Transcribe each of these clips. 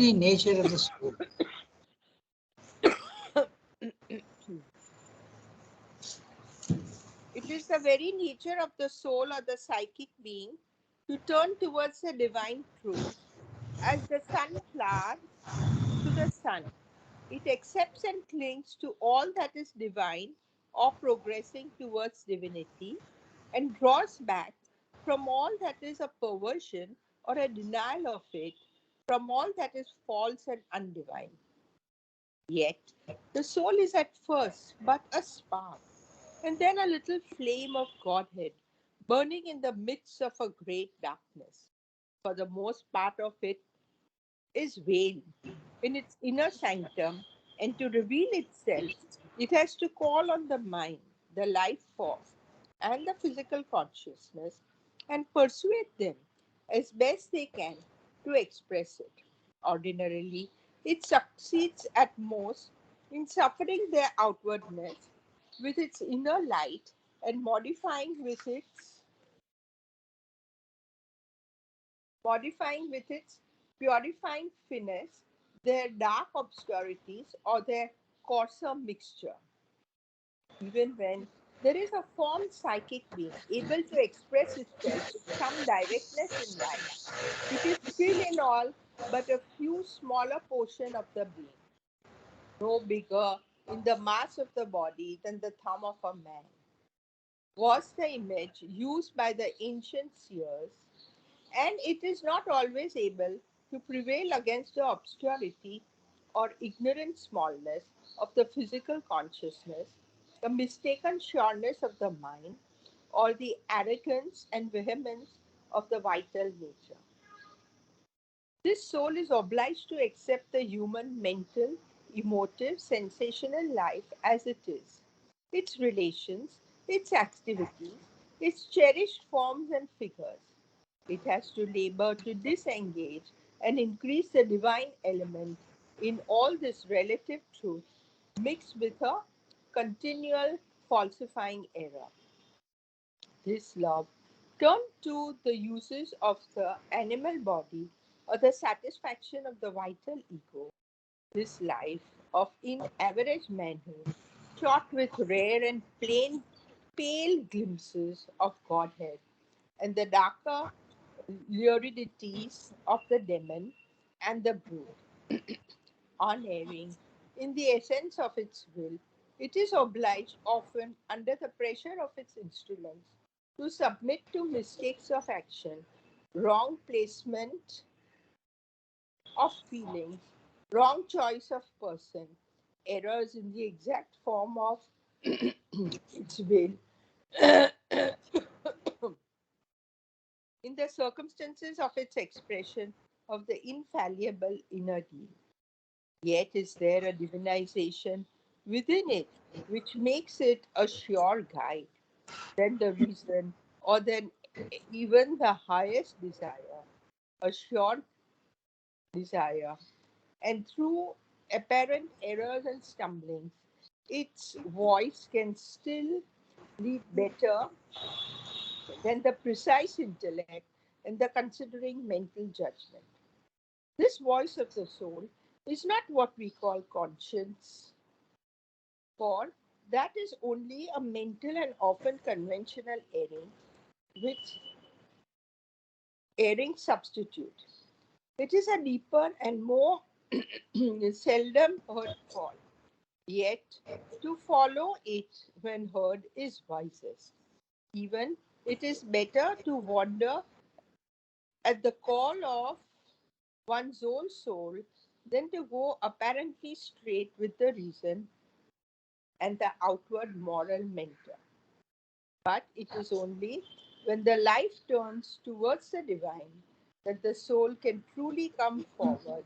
very nature of the soul? It is the very nature of the soul or the psychic being to turn towards the divine truth as the sunflower to the sun. It accepts and clings to all that is divine or progressing towards divinity and draws back from all that is a perversion or a denial of it, from all that is false and undivine. Yet, the soul is at first but a spark, and then a little flame of Godhead, burning in the midst of a great darkness. For the most part of it is veiled in its inner sanctum, and to reveal itself, it has to call on the mind, the life force, and the physical consciousness and persuade them as best they can to express it. Ordinarily, it succeeds at most in suffering their outwardness with its inner light and modifying with its purifying finesse their dark obscurities or their coarser mixture. Even when there is a formed psychic being able to express itself with some directness in life, it is still in all but a few smaller portion of the being, no bigger in the mass of the body than the thumb of a man. Was the image used by the ancient seers, and it is not always able to prevail against the obscurity or ignorant smallness of the physical consciousness, the mistaken sureness of the mind, or the arrogance and vehemence of the vital nature. This soul is obliged to accept the human mental, emotive, sensational life as it is, its relations, its activities, its cherished forms and figures. It has to labor to disengage and increase the divine element in all this relative truth mixed with a continual falsifying error. This love turned to the uses of the animal body or the satisfaction of the vital ego. This life of in average manhood, shot with rare and plain pale glimpses of Godhead and the darker luridities of the demon and the brute, unerring in the essence of its will, it is obliged often under the pressure of its instruments to submit to mistakes of action, wrong placement of feelings, wrong choice of person, errors in the exact form of its will, in the circumstances of its expression of the infallible inner deed. Yet is there a divinization within it which makes it a sure guide than the reason or than even the highest desire, a sure desire. And through apparent errors and stumblings, its voice can still lead better than the precise intellect and the considering mental judgment. This voice of the soul is not what we call conscience, for that is only a mental and often conventional which erring substitute. It is a deeper and more seldom heard call. Yet to follow it when heard is wisest. Even it is better to wander at the call of one's own soul than to go apparently straight with the reason and the outward moral mentor. But it is only when the life turns towards the divine that the soul can truly come forward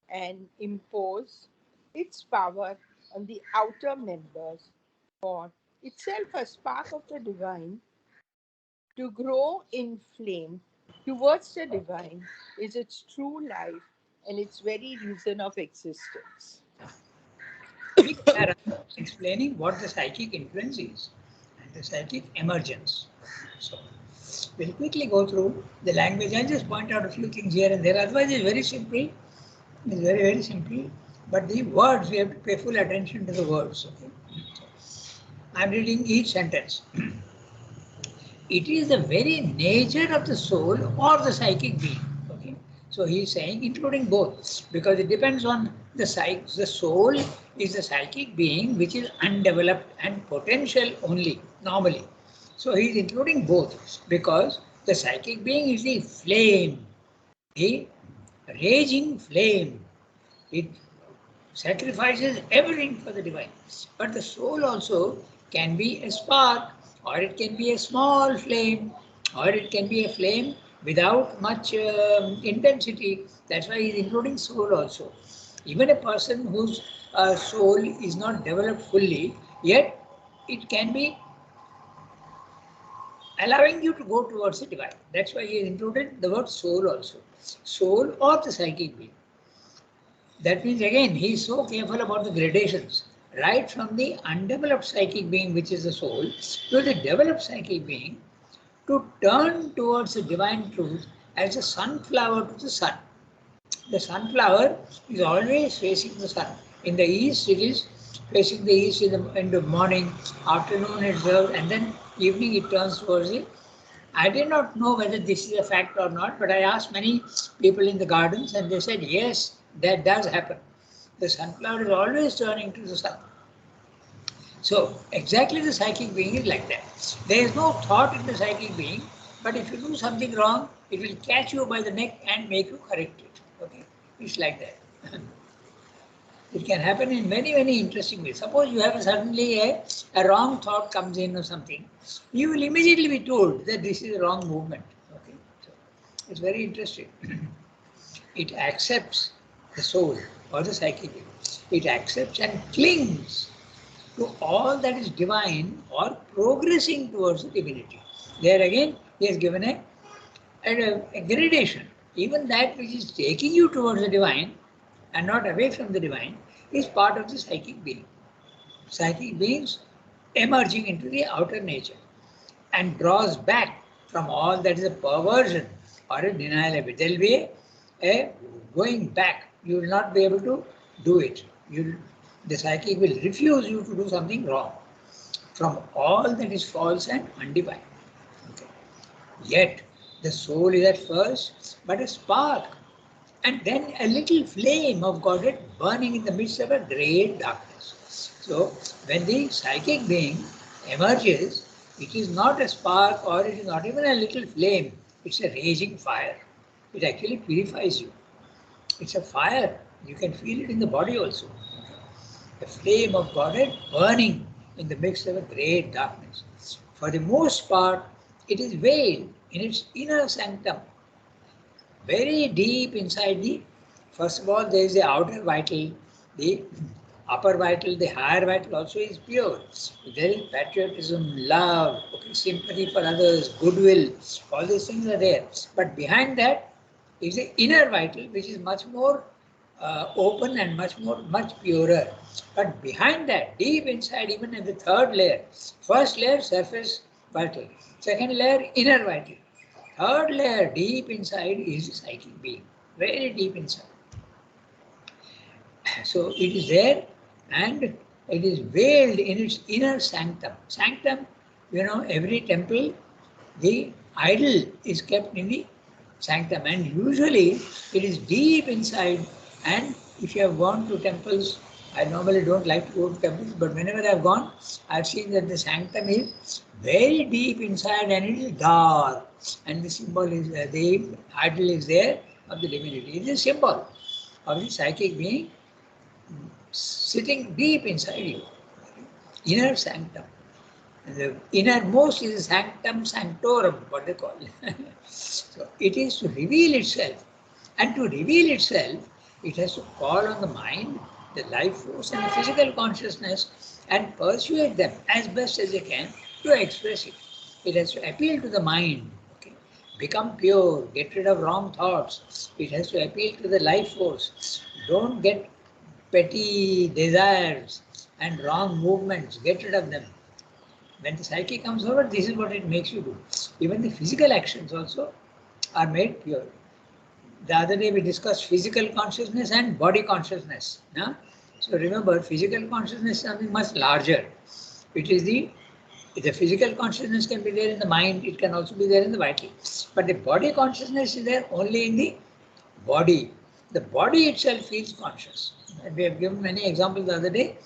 and impose its power on the outer members, for itself a spark of the divine, to grow in flame towards the divine is its true life and its very reason of existence. We are explaining what the psychic influence is and the psychic emergence. So, we'll quickly go through the language and just point out a few things here and there. Otherwise, it's very simple. It's very, very simple. But the words, we have to pay full attention to the words. Okay? I'm reading each sentence. It is the very nature of the soul or the psychic being. Okay? So he is saying including both, because it depends on the psyche. The soul is the psychic being which is undeveloped and potential only, normally. So he is including both, because the psychic being is the flame, the raging flame. It sacrifices everything for the divine. But the soul also can be a spark, or it can be a small flame, or it can be a flame without much intensity. That's why he's including soul also. Even a person whose soul is not developed fully, yet it can be allowing you to go towards the divine. That's why he has included the word soul also. Soul or the psychic being. That means again, he is so careful about the gradations, right from the undeveloped psychic being, which is the soul, to the developed psychic being, to turn towards the divine truth as a sunflower to the sun. The sunflower is always facing the sun. In the east, it is facing the east in the morning, afternoon it goes, and then evening it turns towards it. I did not know whether this is a fact or not, but I asked many people in the gardens and they said, yes, that does happen. The sunflower is always turning to the sun. So, exactly the psychic being is like that. There is no thought in the psychic being, but if you do something wrong, it will catch you by the neck and make you correct it. Okay, it's like that. It can happen in many, many interesting ways. Suppose you have suddenly a wrong thought comes in or something, you will immediately be told that this is a wrong movement. Okay, so it's very interesting. It accepts the soul or the psychic. It accepts and clings to all that is divine or progressing towards the divinity. There again, he has given a gradation. Even that which is taking you towards the divine and not away from the divine is part of the psychic being. Psychic beings emerging into the outer nature and draws back from all that is a perversion or a denial of it. There will be a going back. You will not be able to do it. The psychic will refuse you to do something wrong from all that is false and undivine. Okay. Yet the soul is at first but a spark, and then a little flame of Godhead burning in the midst of a great darkness. So when the psychic being emerges, it is not a spark or it is not even a little flame, it's a raging fire. It actually purifies you. It's a fire. You can feel it in the body also. A flame of Godhead burning in the midst of a great darkness. For the most part, it is veiled in its inner sanctum, very deep inside the, first of all, there is the outer vital, the upper vital, the higher vital also is pure. There is patriotism, love, okay, sympathy for others, goodwill, all these things are there. But behind that is the inner vital, which is much more open and much purer. But behind that, deep inside, even in the third layer, first layer, surface vital, second layer, inner vital, third layer, deep inside, is the psychic being, very deep inside. So it is there and it is veiled in its inner sanctum. Sanctum, every temple, the idol is kept in the sanctum, and usually it is deep inside. And if you have gone to temples, I normally don't like to go to temples, but whenever I have gone, I've seen that the sanctum is very deep inside and it is dark. And the symbol is, the idol is there of the divinity. It is a symbol of the psychic being sitting deep inside you, inner sanctum. And the innermost is sanctum sanctorum, what they call it. So it is to reveal itself. And to reveal itself, it has to call on the mind, the life force, and the physical consciousness and persuade them as best as they can to express it. It has to appeal to the mind, okay? Become pure, get rid of wrong thoughts. It has to appeal to the life force. Don't get petty desires and wrong movements, get rid of them. When the psyche comes over, this is what it makes you do. Even the physical actions also are made pure. The other day we discussed physical consciousness and body consciousness. No? So remember, physical consciousness is something much larger. It is the physical consciousness can be there in the mind, it can also be there in the vital. But the body consciousness is there only in the body. The body itself feels conscious. And we have given many examples the other day.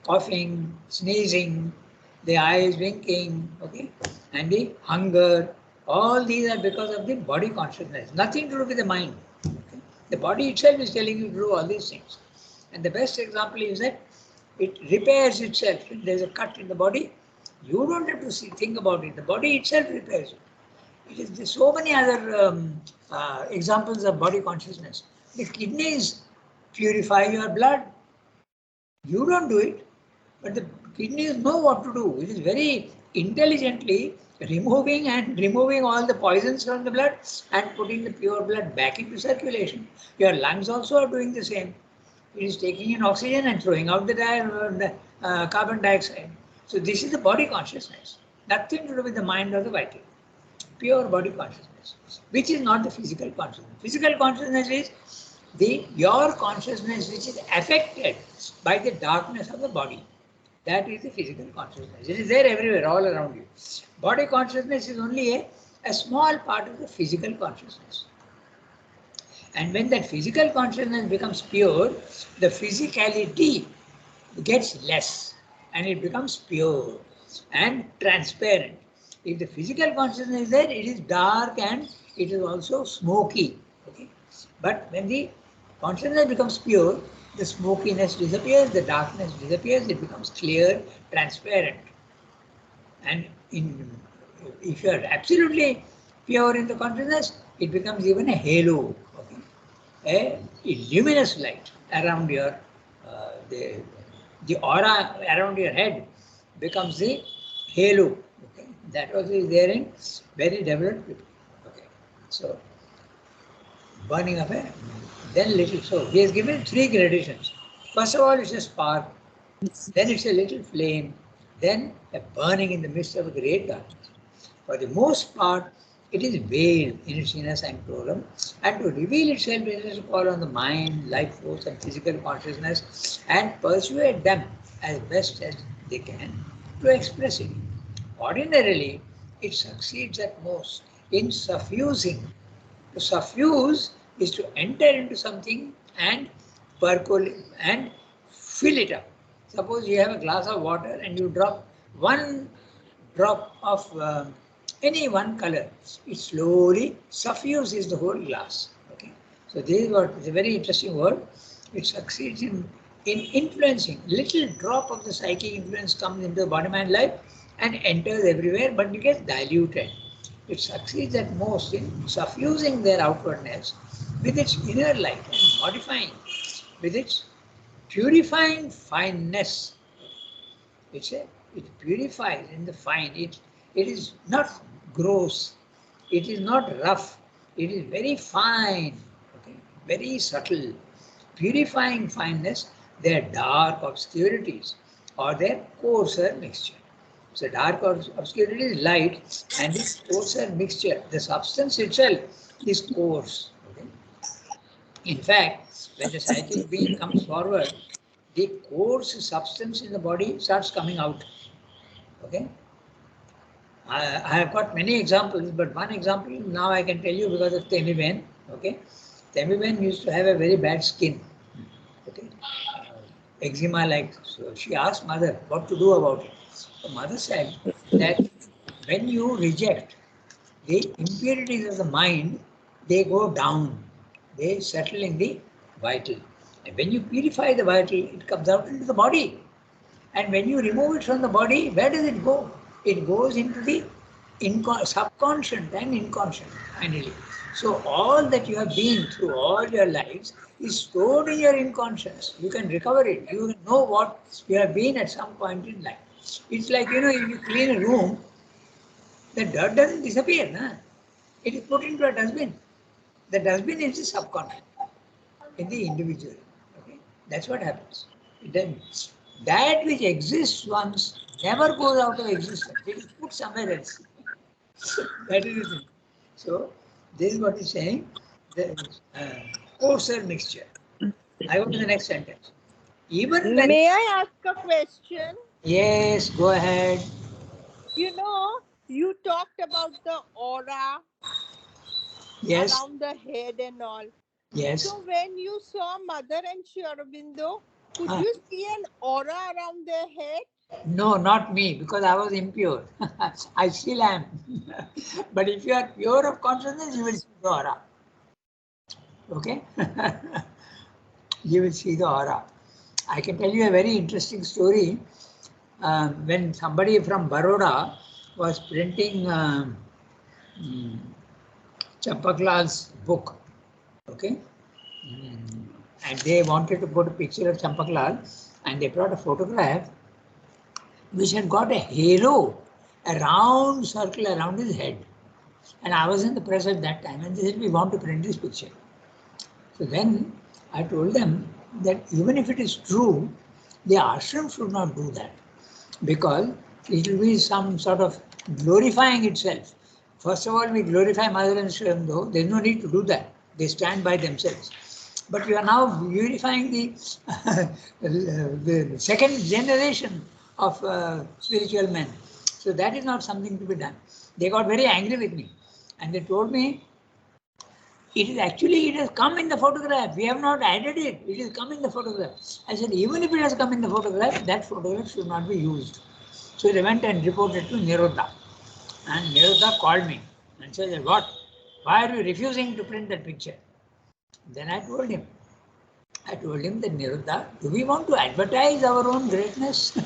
Coughing, sneezing, the eyes winking, okay, and the hunger, all these are because of the body consciousness, nothing to do with the mind. Okay? The body itself is telling you to do all these things. And the best example is that it repairs itself. If there's a cut in the body, you don't have to think about it. The body itself repairs it. There's so many other examples of body consciousness. The kidneys purify your blood. You don't do it, but the kidneys know what to do. It is very intelligently removing all the poisons from the blood and putting the pure blood back into circulation. Your lungs also are doing the same. It is taking in oxygen and throwing out the carbon dioxide. So this is the body consciousness. Nothing to do with the mind or the vital. Pure body consciousness, which is not the physical consciousness. Physical consciousness is your consciousness which is affected by the darkness of the body. That is the physical consciousness. It is there everywhere, all around you. Body consciousness is only a small part of the physical consciousness. And when that physical consciousness becomes pure, the physicality gets less and it becomes pure and transparent. If the physical consciousness is there, it is dark and it is also smoky. Okay? But when the consciousness becomes pure, the smokiness disappears, the darkness disappears, it becomes clear, transparent. And if you are absolutely pure in the consciousness, it becomes even a halo, okay? A luminous light around your, the aura around your head becomes the halo. Okay? That also is there in very developed people. Okay. So, burning of a then little. So he has given 3 gradations. First of all, it's a spark, then it's a little flame, then a burning in the midst of a great darkness. For the most part, it is veiled in its inner sanctorum, and to reveal itself, it has to call on the mind, life force, and physical consciousness and persuade them as best as they can to express it. Ordinarily, it succeeds at most in suffusing. To suffuse is to enter into something and percolate and fill it up. Suppose you have a glass of water and you drop one drop of any one color, it slowly suffuses the whole glass. Okay, so this is what is a very interesting word. It succeeds in influencing. Little drop of the psychic influence comes into the body mind life and enters everywhere, but it gets diluted. It succeeds at most in suffusing their outwardness with its inner light and modifying with its purifying fineness. It purifies in the fine. It is not gross. It is not rough. It is very fine, okay, very subtle. Purifying fineness, their dark obscurities or their coarser mixture. So dark obscurity is light and this coarser mixture, the substance itself is coarse. Okay? In fact, when the psychic being comes forward, the coarse substance in the body starts coming out. Okay? I have got many examples, but one example now I can tell you because of Temiben. Okay? Temiben used to have a very bad skin. Okay? Eczema like. So she asked mother what to do about it. The mother said that when you reject the impurities of the mind, they go down. They settle in the vital. And when you purify the vital, it comes out into the body. And when you remove it from the body, where does it go? It goes into the subconscious and inconscient, finally. So all that you have been through all your lives is stored in your inconscious. You can recover it. You know what you have been at some point in life. It's like, if you clean a room, the dirt doesn't disappear. Nah? It is put into a dustbin. The dustbin is the subconscious in the individual. Okay? That's what happens. Then that which exists once never goes out of existence. It is put somewhere else. That is the thing. So this is what he's saying. the coarser mixture. I go to the next sentence. Even when... May I ask a question? Yes, go ahead. You know, you talked about the aura Yes, around the head and all. yes. So when you saw Mother and Sri Aurobindo, could Ah. you see an aura around their head? No, not me, because I was impure. I still am. But if you are pure of consciousness, you will see the aura. Okay? You will see the aura. I can tell you a very interesting story. When somebody from Baroda was printing Champaklal's book, okay? And they wanted to put a picture of Champaklal, and they brought a photograph which had got a halo, a round circle around his head. And I was in the press at that time, and they said, we want to print this picture. So then I told them that even if it is true, the ashram should not do that, because it will be some sort of glorifying itself. First of all, we glorify Mother and Sri Aurobindo. There's no need to do that. They stand by themselves. But we are now glorifying the second generation of spiritual men. So that is not something to be done. They got very angry with me, and they told me, it has come in the photograph. We have not added it. It has come in the photograph. I said, even if it has come in the photograph, that photograph should not be used. So they went and reported to Nirodha. And Nirodha called me and said, what? Why are you refusing to print that picture? Then I told him that Nirodha, do we want to advertise our own greatness?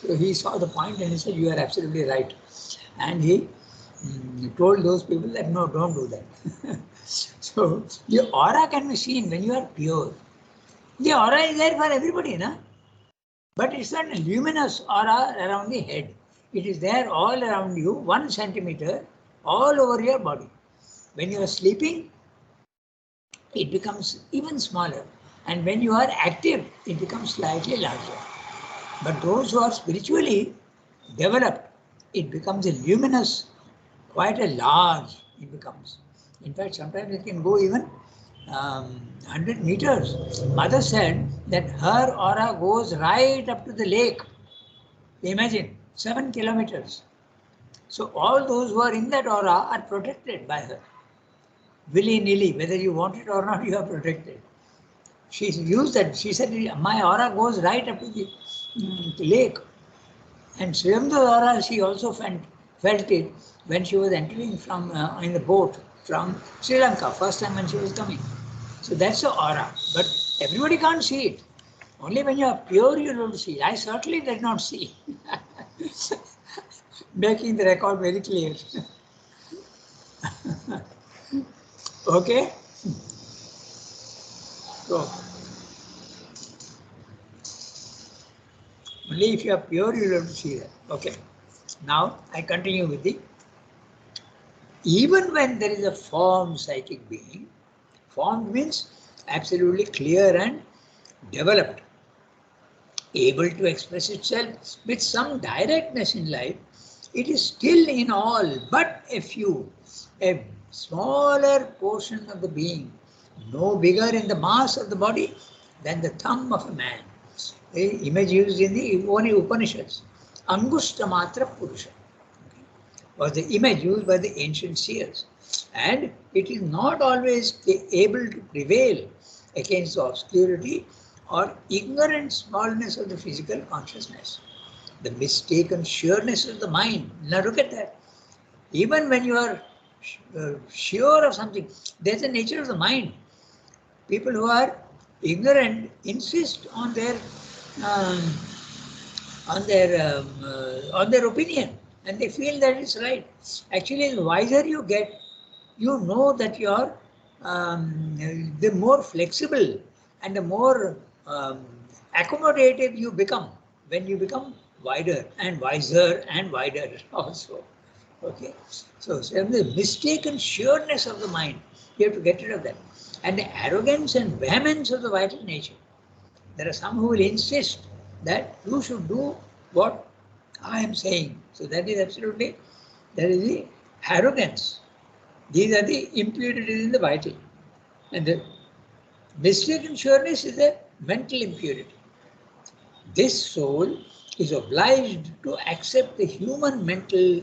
So he saw the point and he said, you are absolutely right. And he told those people that no, don't do that. So the aura can be seen when you are pure. The aura is there for everybody, na? But it's not a luminous aura around the head. It is there all around you, 1 centimeter, all over your body. When you are sleeping, it becomes even smaller. And when you are active, it becomes slightly larger. But those who are spiritually developed, it becomes a luminous, quite a large it becomes. In fact, sometimes it can go even 100 meters. Mother said that her aura goes right up to the lake. Imagine, 7 kilometers. So all those who are in that aura are protected by her. Willy-nilly, whether you want it or not, you are protected. She used that. She said, my aura goes right up to the lake. And Sri Aurobindo aura, she also felt it when she was entering from in the boat from Sri Lanka, first time when she was coming. So that's the aura. But everybody can't see it. Only when you are pure, you don't see. I certainly did not see. Making the record very clear. Okay? So, only if you are pure, you will see that. Okay. Now, I continue with the... Even when there is a formed psychic being, formed means absolutely clear and developed, able to express itself with some directness in life, it is still in all but a few, a smaller portion of the being, no bigger in the mass of the body than the thumb of a man. The image used in the Upanishads, Angushtamatra Purusha, was the image used by the ancient seers. And it is not always able to prevail against the obscurity or ignorant smallness of the physical consciousness, the mistaken sureness of the mind. Now look at that. Even when you are sure of something, there's a nature of the mind. People who are ignorant insist on their opinion, and they feel that it's right. Actually, the wiser you get, you know that you're the more flexible and the more accommodative you become when you become wider and wiser and wider also. Okay, so the mistaken sureness of the mind, you have to get rid of that, and the arrogance and vehemence of the vital nature. There are some who will insist that you should do what I am saying. So that is absolutely, that is the arrogance. These are the impurities in the vital. And the mistaken sureness is a mental impurity. This soul is obliged to accept the human mental,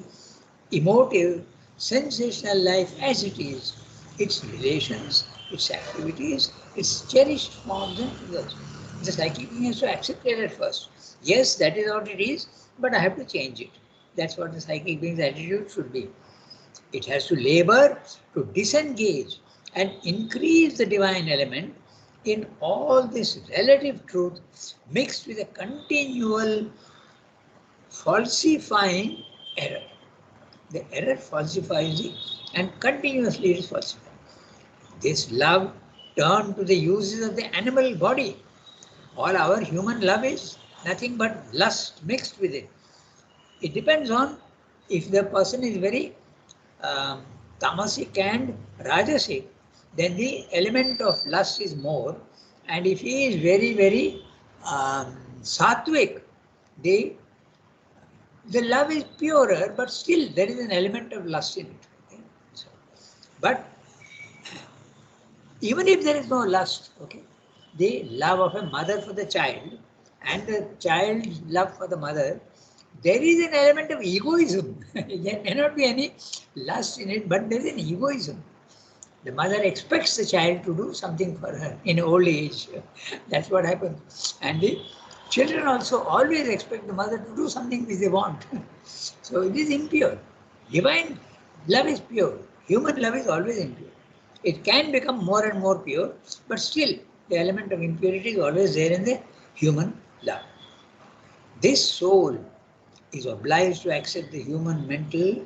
emotive, sensational life as it is, its relations, its activities, its cherished forms and figures. The psychic being has to accept it at first. Yes, that is what it is, but I have to change it. That's what the psychic being's attitude should be. It has to labor to disengage and increase the divine element in all this relative truth mixed with a continual falsifying error. The error falsifies it and continuously it is falsified. This love turned to the uses of the animal body. All our human love is nothing but lust mixed with it. It depends on if the person is very tamasic and rajasic, then the element of lust is more. And if he is very, very sattvic, the love is purer, but still there is an element of lust in it. Okay? So, but even if there is no lust, okay, the love of a mother for the child and the child's love for the mother, there is an element of egoism. There may not be any lust in it, but there is an egoism. The mother expects the child to do something for her in old age. That's what happens. And the children also always expect the mother to do something which they want. So it is impure. Divine love is pure. Human love is always impure. It can become more and more pure, but still the element of impurity is always there in the human love. This soul is obliged to accept the human mental,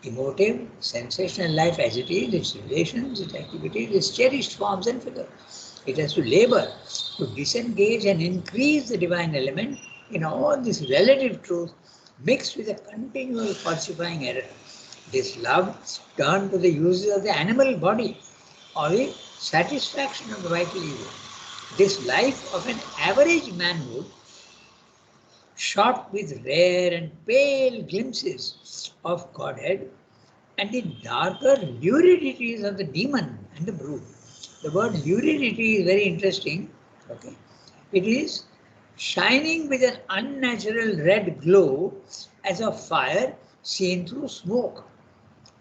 emotive, sensational life as it is, its relations, its activities, its cherished forms and figures. It has to labor to disengage and increase the divine element in all this relative truth mixed with a continual falsifying error. This love turned to the uses of the animal body or the satisfaction of the vital ego. This life of an average manhood, shot with rare and pale glimpses of Godhead, and the darker luridities of the demon and the brute. The word luridity is very interesting. Okay, it is shining with an unnatural red glow as of fire seen through smoke.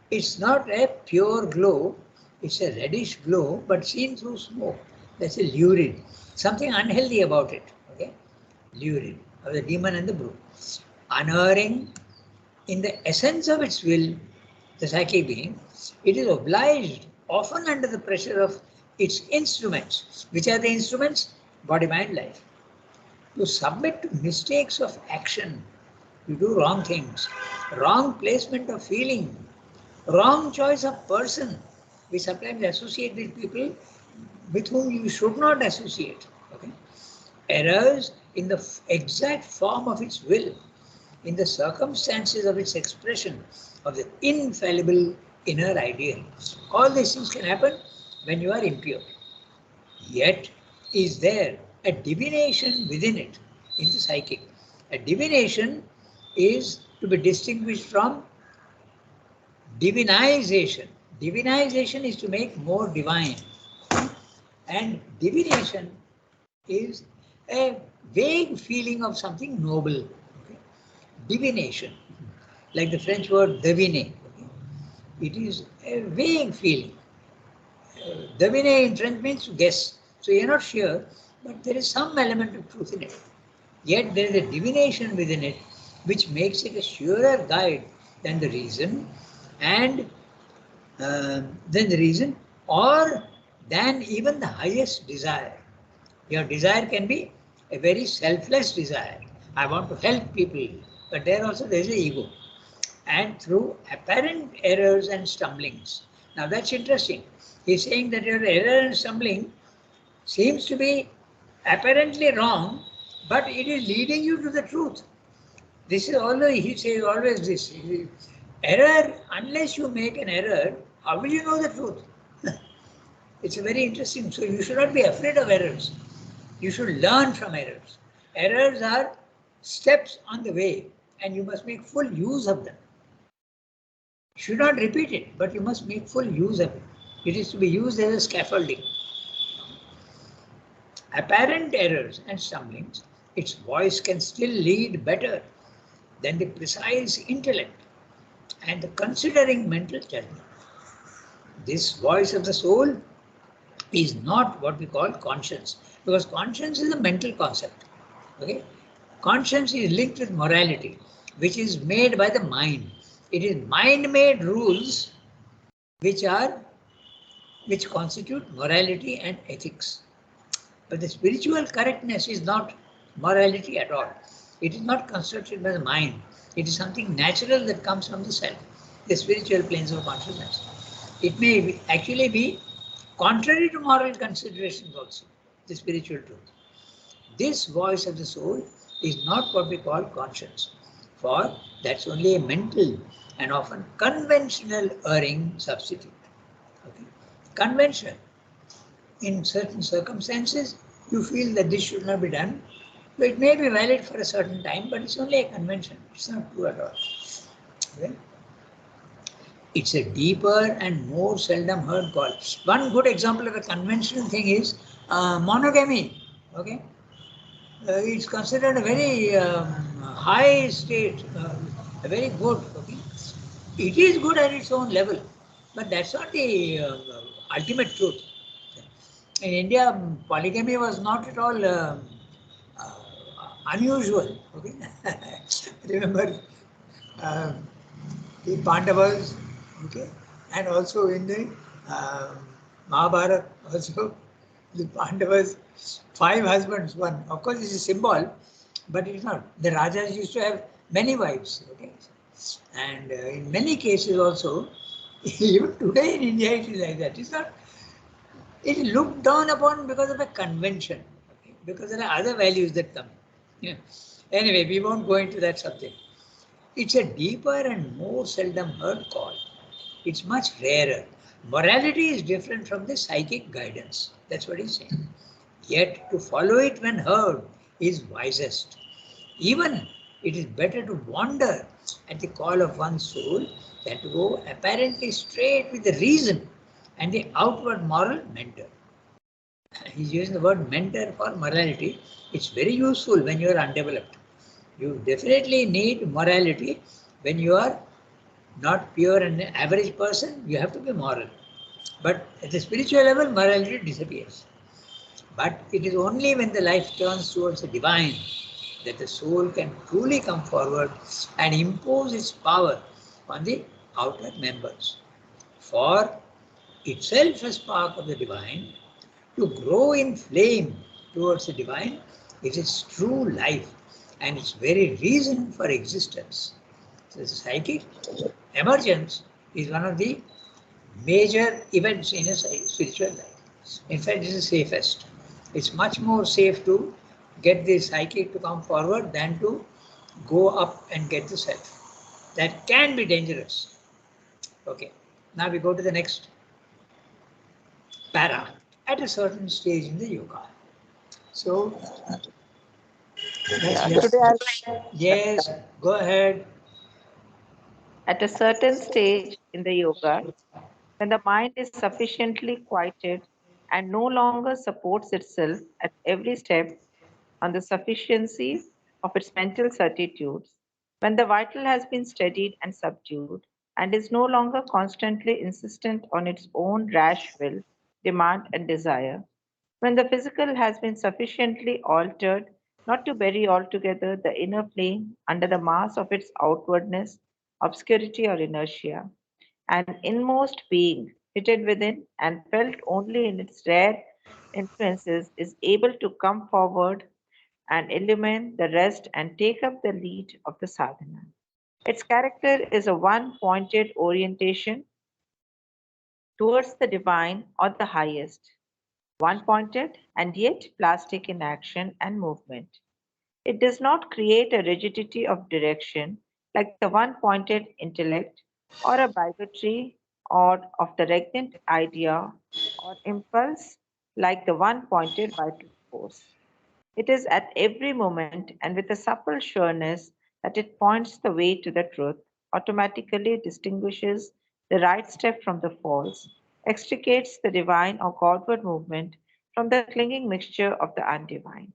It's not a pure glow, it's a reddish glow, but seen through smoke. That's a lurid. Something unhealthy about it. Okay, lurid of the demon and the brute. Unerring in the essence of its will, the psychic being, it is obliged, often under the pressure of its instruments. Which are the instruments? Body, mind, life. To submit to mistakes of action. You do wrong things, wrong placement of feeling, wrong choice of person. We sometimes associate with people with whom you should not associate. Okay? Errors in the exact form of its will, in the circumstances of its expression, of the infallible inner ideal. All these things can happen when you are impure. Yet is there a divination within it, in the psychic. A divination is to be distinguished from divinization. Divinization is to make more divine. And divination is a vague feeling of something noble. Okay? Divination, like the French word deviner. Okay? It is a vague feeling. Deviner in French means to guess. So you're not sure, but there is some element of truth in it. Yet there is a divination within it which makes it a surer guide than the reason and or than even the highest desire. Your desire can be a very selfless desire. I want to help people, but there also there is an ego. And through apparent errors and stumblings. Now that's interesting. He's saying that your error and stumbling seems to be apparently wrong, but it is leading you to the truth. This is always, he says always this. Error, unless you make an error, how will you know the truth? It's very interesting. So you should not be afraid of errors. You should learn from errors. Errors are steps on the way and you must make full use of them. Should not repeat it, but you must make full use of it. It is to be used as a scaffolding. Apparent errors and stumblings, its voice can still lead better than the precise intellect and the considering mental judgment. This voice of the soul is not what we call conscience, because conscience is a mental concept. Okay, conscience is linked with morality, which is made by the mind. It is mind-made rules which constitute morality and ethics. But the spiritual correctness is not morality at all. It is not constructed by the mind. It is something natural that comes from the self, the spiritual planes of consciousness. It may actually be contrary to moral considerations also, the spiritual truth. This voice of the soul is not what we call conscience, for that's only a mental and often conventional erring substitute. Okay? Conventional. In certain circumstances, you feel that this should not be done. So it may be valid for a certain time, but it's only a convention. It's not true at all. Okay? It's a deeper and more seldom heard call. One good example of a conventional thing is monogamy. Okay, it's considered a very high state, very good. Okay, it is good at its own level, but that's not the ultimate truth. In India, polygamy was not at all uh, unusual. Okay, remember uh, the Pandavas, okay, and also in the uh, Mahabharata also the Pandavas, 5 husbands, one. Of course, it's a symbol, but it's not. The Rajas used to have many wives, okay, and in many cases also, even today in India it is like that. It's not. It is looked down upon because of a convention, okay? Because there are other values that come. Yeah. Anyway, we won't go into that subject. It's a deeper and more seldom heard call. It's much rarer. Morality is different from the psychic guidance. That's what he's saying. Yet to follow it when heard is wisest. Even it is better to wander at the call of one's soul than to go apparently straight with the reason and the outward moral mentor. He's using the word mentor for morality. It's very useful when you are undeveloped. You definitely need morality when you are not pure and average person. You have to be moral. But at the spiritual level, morality disappears. But it is only when the life turns towards the divine that the soul can truly come forward and impose its power on the outer members. For itself a spark of the divine, to grow in flame towards the divine is its true life and its very reason for existence. So the psychic emergence is one of the major events in a spiritual life. In fact, it is the safest. It's much more safe to get the psychic to come forward than to go up and get the self. That can be dangerous. Okay, now we go to the next para at a certain stage in the yoga. So, yes, go ahead. At a certain stage in the yoga, when the mind is sufficiently quieted and no longer supports itself at every step on the sufficiency of its mental certitudes, when the vital has been steadied and subdued, and is no longer constantly insistent on its own rash will, demand, and desire, when the physical has been sufficiently altered not to bury altogether the inner plane under the mass of its outwardness, obscurity, or inertia, an inmost being hidden within and felt only in its rare influences is able to come forward and illumine the rest and take up the lead of the sadhana. Its character is a one pointed orientation towards the divine or the highest, one pointed and yet plastic in action and movement. It does not create a rigidity of direction like the one pointed intellect or a bigotry or of the regnant idea or impulse like the one pointed vital force. It is at every moment and with a supple sureness that it points the way to the truth, automatically distinguishes the right step from the false, extricates the divine or Godward movement from the clinging mixture of the undivine.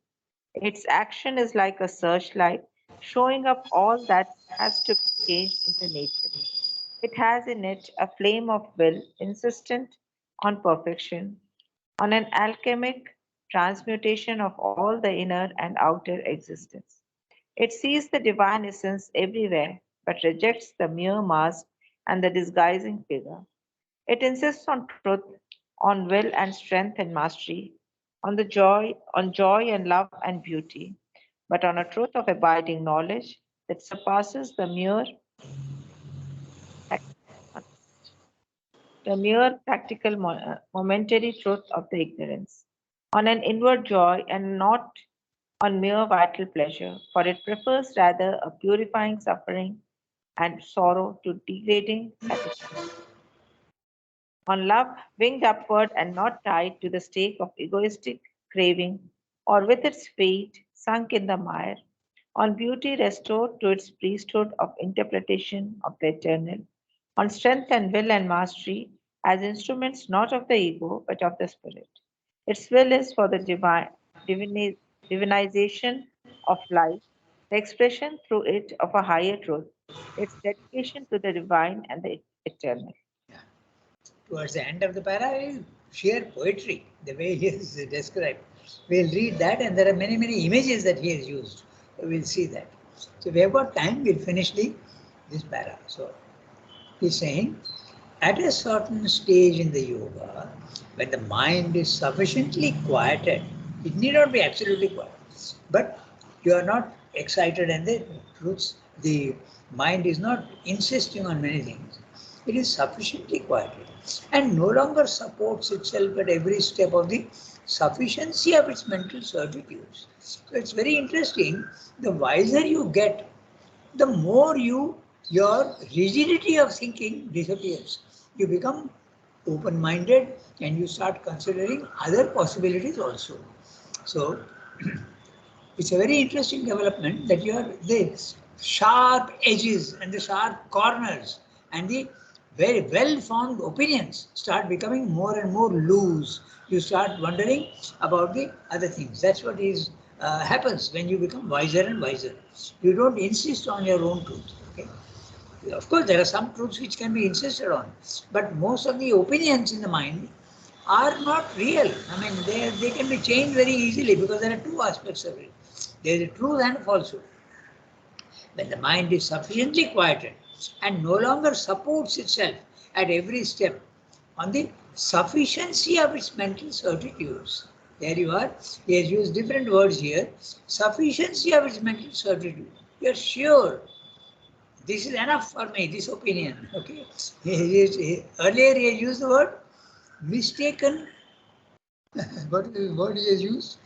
Its action is like a searchlight, showing up all that has to be changed in the nature. It has in it a flame of will insistent on perfection, on an alchemic transmutation of all the inner and outer existence. It sees the divine essence everywhere, but rejects the mere mask and the disguising figure. It insists on truth, on will and strength and mastery, on joy and love and beauty, but on a truth of abiding knowledge that surpasses the mere practical momentary truth of the ignorance, on an inward joy and not on mere vital pleasure, for it prefers rather a purifying suffering and sorrow to degrading satisfaction. On love winged upward and not tied to the stake of egoistic craving, or with its feet sunk in the mire, on beauty restored to its priesthood of interpretation of the eternal, on strength and will and mastery as instruments not of the ego but of the spirit. Its will is for the divinization of life, the expression through it of a higher truth, its dedication to the divine and the eternal. Yeah. Towards the end of the para is sheer poetry, the way he is described. We'll read that, and there are many, many images that he has used. So we'll see that. So we have got time, we'll finish this para. So he's saying, at a certain stage in the yoga, when the mind is sufficiently quieted, it need not be absolutely quiet, but you are not excited and the mind is not insisting on many things. It is sufficiently quieted and no longer supports itself at every step of the sufficiency of its mental certitudes. So it's very interesting. The wiser you get, the more your rigidity of thinking disappears. You become open-minded and you start considering other possibilities also. So it's a very interesting development that the sharp edges and the sharp corners and the very well-formed opinions start becoming more and more loose. You start wondering about the other things. That's what happens when you become wiser and wiser. You don't insist on your own truth. Okay? Of course, there are some truths which can be insisted on, but most of the opinions in the mind are not real. I mean, they can be changed very easily because there are two aspects of it. There is a truth and a falsehood. When the mind is sufficiently quieted and no longer supports itself at every step on the sufficiency of its mental certitudes. There you are. He has used different words here. Sufficiency of its mental certitude. You are sure this is enough for me, this opinion. Okay. Earlier he has used the word mistaken. What is the word he has used?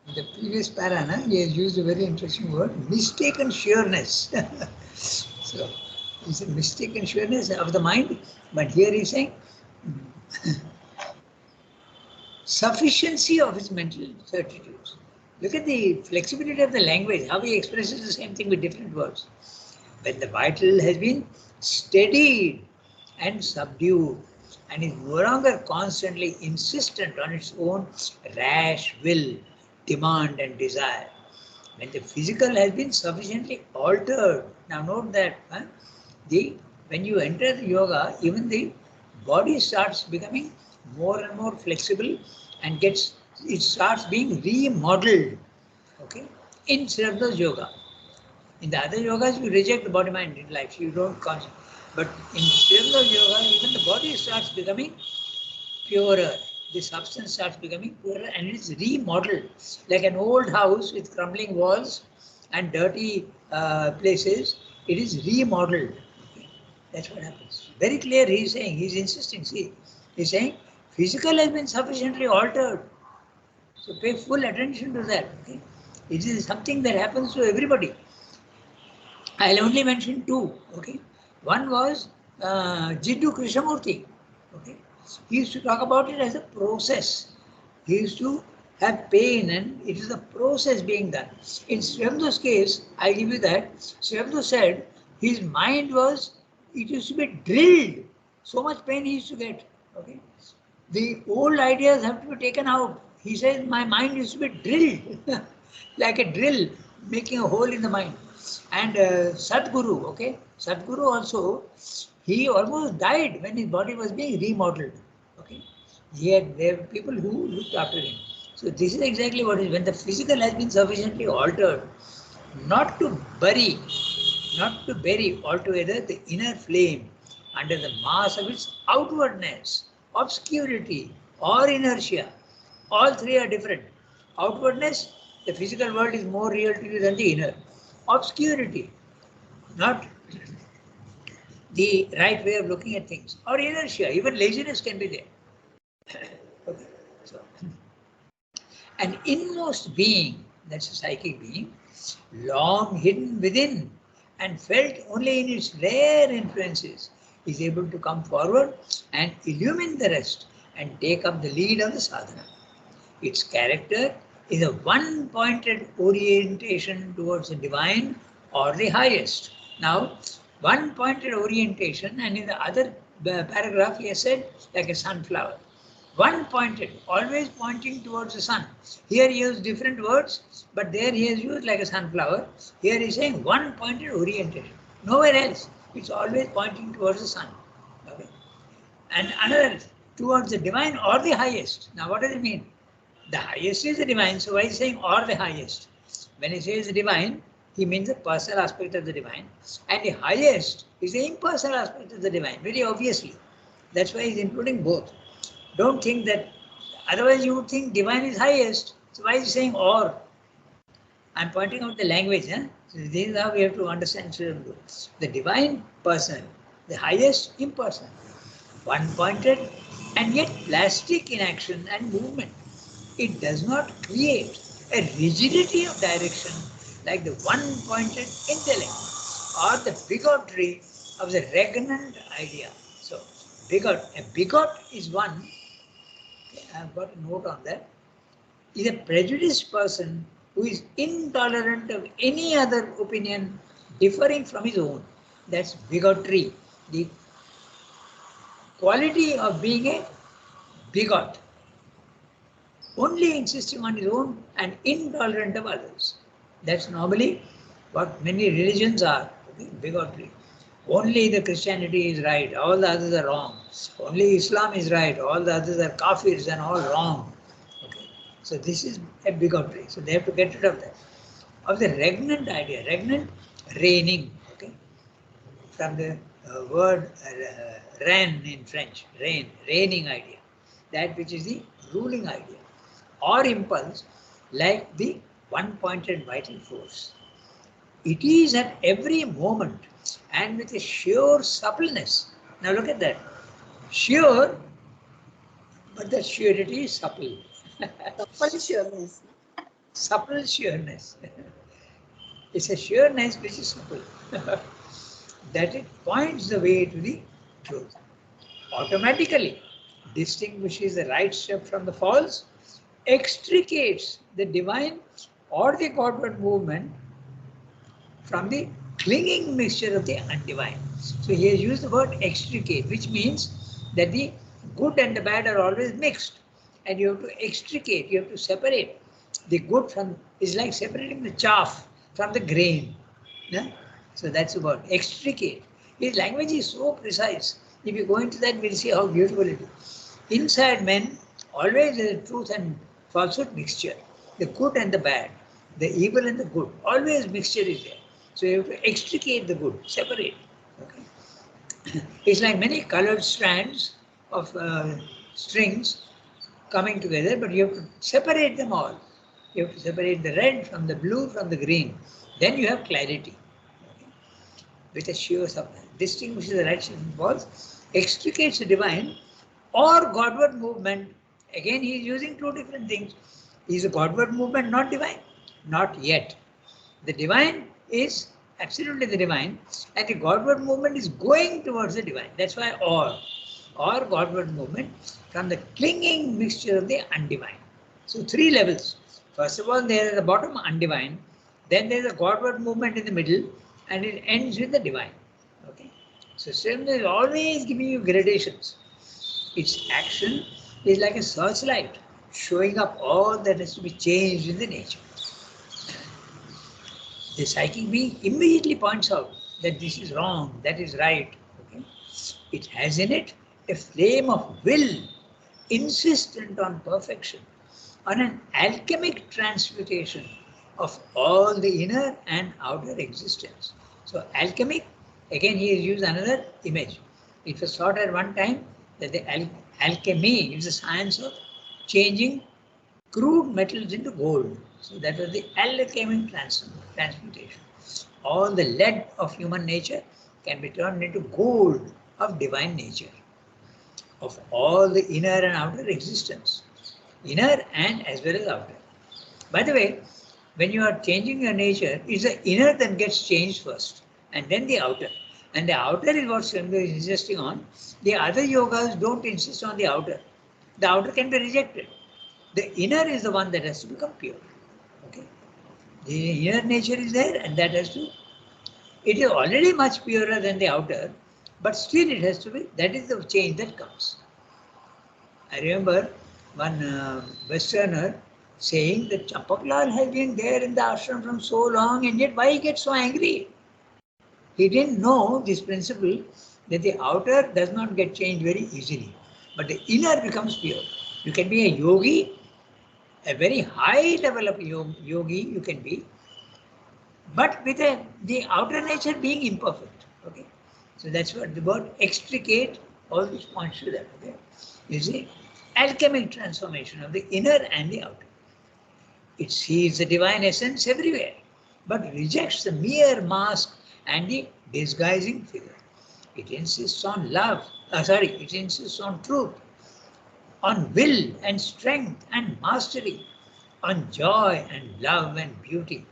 In the previous para, he has used a very interesting word, mistaken sureness. So, it's a mistaken sureness of the mind, but here he's saying sufficiency of his mental certitudes. Look at the flexibility of the language, how he expresses the same thing with different words. When the vital has been steadied and subdued and is no longer constantly insistent on its own rash will, demand and desire. When the physical has been sufficiently altered, now note that when you enter the yoga, even the body starts becoming more and more flexible and it starts being remodeled. Okay, in Siddhartha's yoga. In the other yogas, you reject the body mind in life. You don't concentrate. But in Siddhartha's yoga, even the body starts becoming purer. The substance starts becoming purer and it is remodeled. Like an old house with crumbling walls and dirty places, it is remodeled. Okay. That's what happens. Very clear, he's saying, he's insisting. See, he's saying, physical has been sufficiently altered. So pay full attention to that. Okay. It is something that happens to everybody. I'll only mention two. Okay. One was Jiddu Krishnamurti. Okay. He used to talk about it as a process. He used to have pain, and it is a process being done. In Sri Aurobindo's case, I give you that Sri Aurobindo said his mind was, it used to be drilled. So much pain he used to get. Okay, the old ideas have to be taken out. He says my mind used to be drilled like a drill, making a hole in the mind. And Sadhguru, okay, Sadhguru also, he almost died when his body was being remodeled. Okay, there were people who looked after him. So this is exactly what is when the physical has been sufficiently altered, not to bury, not to bury altogether the inner flame under the mass of its outwardness, obscurity, or inertia. All three are different. Outwardness, the physical world is more real to you than the inner. Obscurity, not the right way of looking at things. Or inertia, even laziness can be there. Okay. So, an inmost being, that's a psychic being, long hidden within and felt only in its rare influences, is able to come forward and illumine the rest and take up the lead of the sadhana. Its character is a one-pointed orientation towards the divine or the highest. Now, one-pointed orientation, and in the other paragraph he has said like a sunflower. One-pointed, always pointing towards the sun. Here he used different words, but there he has used like a sunflower. Here he is saying one-pointed orientation. Nowhere else. It's always pointing towards the sun. Okay. And another, towards the divine or the highest. Now what does it mean? The highest is the divine, so why is he saying or the highest? When he says the divine, he means the personal aspect of the divine, and the highest is the impersonal aspect of the divine, very obviously. That's why he's including both. Don't think that, otherwise you would think divine is highest, so why is he saying or? I'm pointing out the language. So this is how we have to understand Sri Aurobindo. The divine personal, the highest impersonal, one-pointed and yet plastic in action and movement. It does not create a rigidity of direction like the one-pointed intellect or the bigotry of the regnant idea. So, a bigot is one, I've got a note on that, is a prejudiced person who is intolerant of any other opinion differing from his own. That's bigotry, the quality of being a bigot, only insisting on his own and intolerant of others. That's normally what many religions are, okay? Bigotry. Only the Christianity is right, all the others are wrong. Only Islam is right, all the others are kafirs and all wrong. Okay. So this is a bigotry. So they have to get rid of that. Of the regnant idea, regnant, reigning, okay? From the word reign in French, reigning idea. That which is the ruling idea. Or impulse, like the one-pointed vital force. It is at every moment and with a sure suppleness. Now look at that. Sure, but that surety is supple. Supple sureness. Supple sureness. It's a sureness which is supple. That it points the way to the truth. Automatically distinguishes the right step from the false, extricates the divine or the Godward movement from the clinging mixture of the undivine. So he has used the word extricate, which means that the good and the bad are always mixed, and you have to extricate, you have to separate the good from, is like separating the chaff from the grain. Yeah? So that's the word, extricate. His language is so precise. If you go into that, we'll see how beautiful it is. Inside men, always there is truth and falsehood mixture, the good and the bad, the evil and the good, always mixture is there. So you have to extricate the good, separate. Okay? It's like many colored strands of strings coming together, but you have to separate them all. You have to separate the red from the blue from the green. Then you have clarity. Okay? With a sure supply. Distinguishes the right and false, extricates the divine or Godward movement. Again, he is using two different things. Is the Godward movement not divine? Not yet. The divine is absolutely the divine, and the Godward movement is going towards the divine. That's why or Godward movement from the clinging mixture of the undivine. So 3 levels. First of all, there is the bottom undivine, then there is a Godward movement in the middle, and it ends with the divine. Okay. So Sri is always giving you gradations. Its action is like a searchlight, showing up all that has to be changed in the nature. The psychic being immediately points out that this is wrong, that is right. Okay? It has in it a flame of will, insistent on perfection, on an alchemic transmutation of all the inner and outer existence. So alchemic, again he has used another image. It was thought at one time that the alchemy is the science of changing crude metals into gold. So that was the alchemic transmutation. All the lead of human nature can be turned into gold of divine nature, of all the inner and outer existence. Inner and as well as outer. By the way, when you are changing your nature, it's the inner that gets changed first, and then the outer. And the outer is what Swami is insisting on. The other yogas don't insist on the outer. The outer can be rejected. The inner is the one that has to become pure. Okay. The inner nature is there, and that has to. It is already much purer than the outer, but still it has to be. That is the change that comes. I remember one Westerner saying that Champaklal has been there in the ashram from so long, and yet why he gets so angry? He didn't know this principle that the outer does not get changed very easily, but the inner becomes pure. You can be a yogi, a very high level of yogi you can be, but with the outer nature being imperfect. Okay, so that's what the word extricate always points to that. Okay, you see, alchemic transformation of the inner and the outer. It sees the divine essence everywhere, but rejects the mere mask and the disguising figure. It insists on love, it insists on truth, on will and strength and mastery, on joy and love and beauty.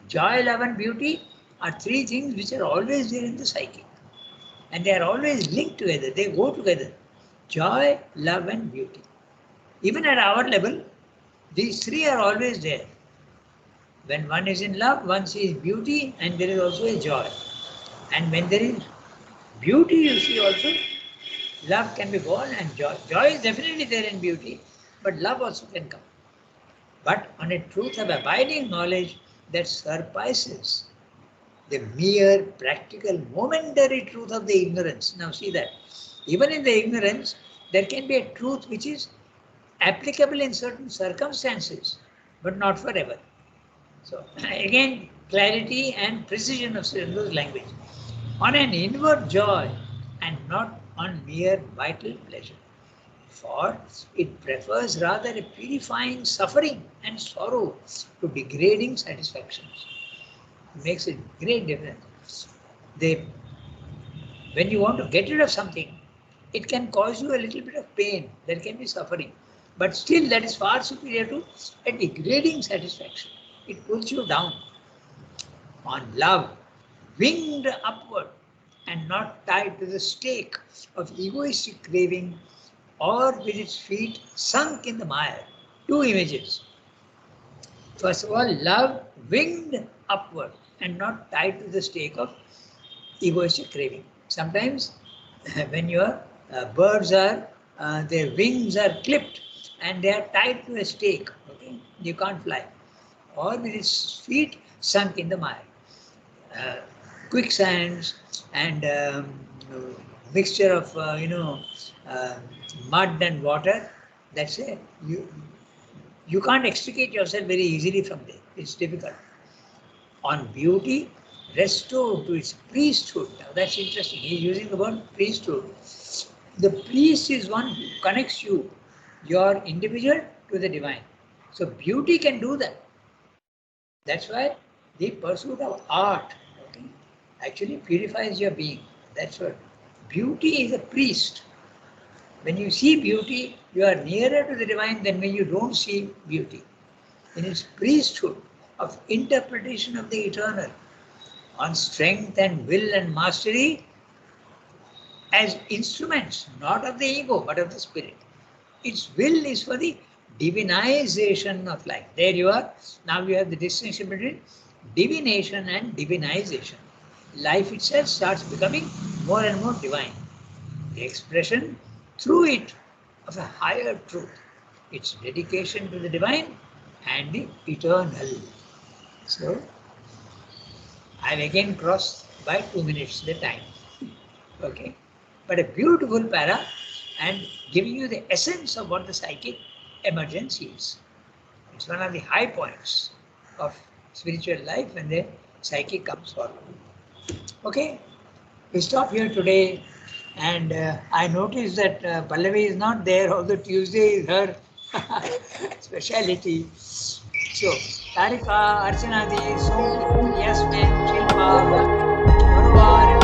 Joy, love and beauty are 3 things which are always there in the psyche. And they are always linked together, they go together. Joy, love and beauty. Even at our level, these 3 are always there. When one is in love, one sees beauty and there is also a joy. And when there is beauty, you see also love can be born and joy. Joy is definitely there in beauty, but love also can come. But on a truth of abiding knowledge that surpasses the mere practical momentary truth of the ignorance. Now see that. Even in the ignorance, there can be a truth which is applicable in certain circumstances, but not forever. So again, clarity and precision of Srinivas language. On an inward joy and not on mere vital pleasure. For it prefers rather a purifying suffering and sorrow to degrading satisfactions. It makes a great difference. When you want to get rid of something, it can cause you a little bit of pain, there can be suffering, but still that is far superior to a degrading satisfaction. It pulls you down. On love, winged upward and not tied to the stake of egoistic craving or with its feet sunk in the mire. 2 images. First of all, love winged upward and not tied to the stake of egoistic craving. Sometimes when your birds are, their wings are clipped and they are tied to a stake, okay, you can't fly. Or with its feet sunk in the mire. Quicksands and mixture of mud and water, that's it. You can't extricate yourself very easily from there. It's difficult. On beauty, restored to its priesthood. Now that's interesting. He's using the word priesthood. The priest is one who connects you, your individual, to the divine. So beauty can do that. That's why the pursuit of art, okay, actually purifies your being. That's what. Beauty is a priest. When you see beauty, you are nearer to the divine than when you don't see beauty. In its priesthood of interpretation of the eternal, on strength and will and mastery as instruments, not of the ego, but of the spirit. Its will is for the divinization of life. There you are. Now you have the distinction between divination and divinization. Life itself starts becoming more and more divine. The expression through it of a higher truth. Its dedication to the divine and the eternal. So, I've again crossed by 2 minutes the time. Okay. But a beautiful para and giving you the essence of what the psychic emergence is. It's one of the high points of spiritual life when the psychic comes forward. Okay. We stop here today, and I noticed that Pallavi is not there, although Tuesday is her speciality. So, Tarika, Archana Di, Somi, Yasmin, Shilpa, Varuvar,